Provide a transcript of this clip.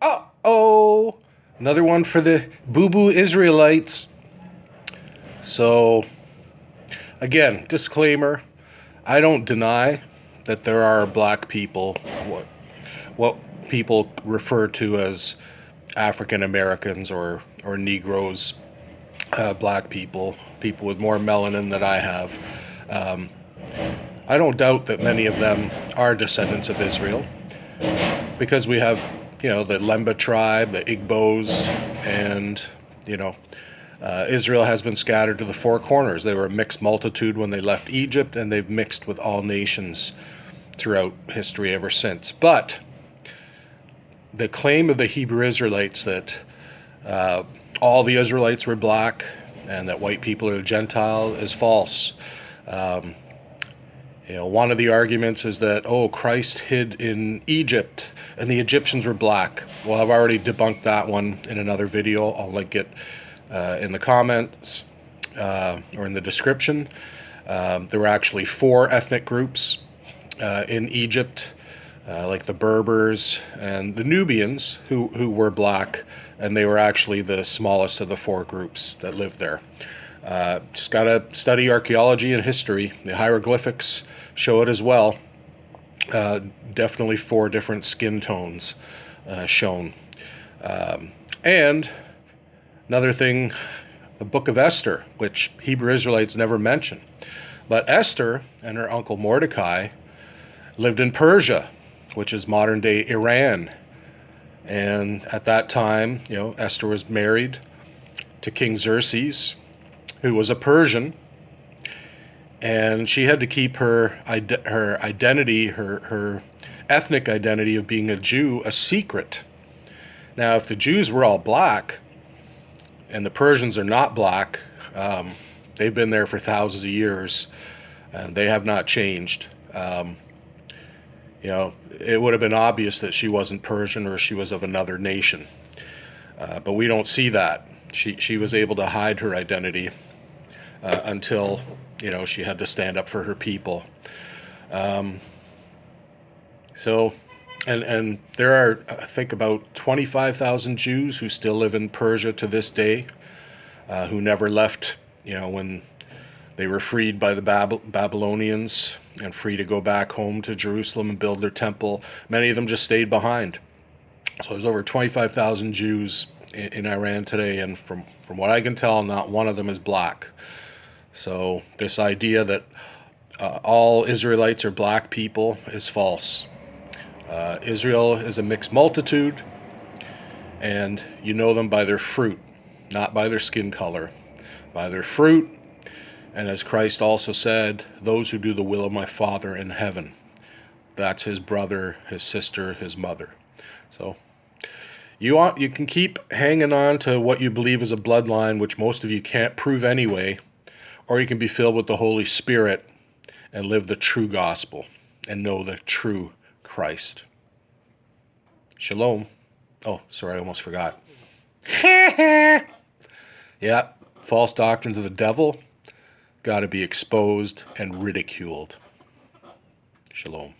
Uh-oh! Another one for the boo-boo Israelites. So, again, disclaimer, I don't deny that there are black people, what people refer to as African Americans or Negroes, black people with more melanin than I have. I don't doubt that many of them are descendants of Israel, because we have, the Lemba tribe, the Igbos, and, Israel has been scattered to the four corners. They were a mixed multitude when they left Egypt, and they've mixed with all nations throughout history ever since. But the claim of the Hebrew Israelites that all the Israelites were black and that white people are Gentile is false. One of the arguments is that, Christ hid in Egypt and the Egyptians were black. Well, I've already debunked that one in another video. I'll link it in the comments or in the description. There were actually 4 ethnic groups in Egypt, like the Berbers and the Nubians, who were black, and they were actually the smallest of the 4 groups that lived there. Just got to study archaeology and history. The hieroglyphics show it as well. Definitely 4 different skin tones shown. And another thing, the book of Esther, which Hebrew Israelites never mention. But Esther and her uncle Mordecai lived in Persia, which is modern-day Iran. And at that time, Esther was married to King Xerxes, who was a Persian, and she had to keep her identity, her ethnic identity of being a Jew, a secret. Now, if the Jews were all black, and the Persians are not black, they've been there for thousands of years, and they have not changed. It would have been obvious that she wasn't Persian or she was of another nation. But we don't see that. She was able to hide her identity until, she had to stand up for her people. And there are, I think, about 25,000 Jews who still live in Persia to this day, who never left, when they were freed by the Babylonians and free to go back home to Jerusalem and build their temple. Many of them just stayed behind. So there's over 25,000 Jews in Iran today, and from what I can tell, not one of them is black. So this idea that all Israelites are black people is false. Israel is a mixed multitude, and you know them by their fruit, not by their skin color, by their fruit. And as Christ also said, those who do the will of my Father in heaven. That's his brother, his sister, his mother. So you can keep hanging on to what you believe is a bloodline, which most of you can't prove anyway, or you can be filled with the Holy Spirit and live the true gospel and know the true Christ. Shalom. Oh, sorry, I almost forgot. Yeah, false doctrines of the devil got to be exposed and ridiculed. Shalom.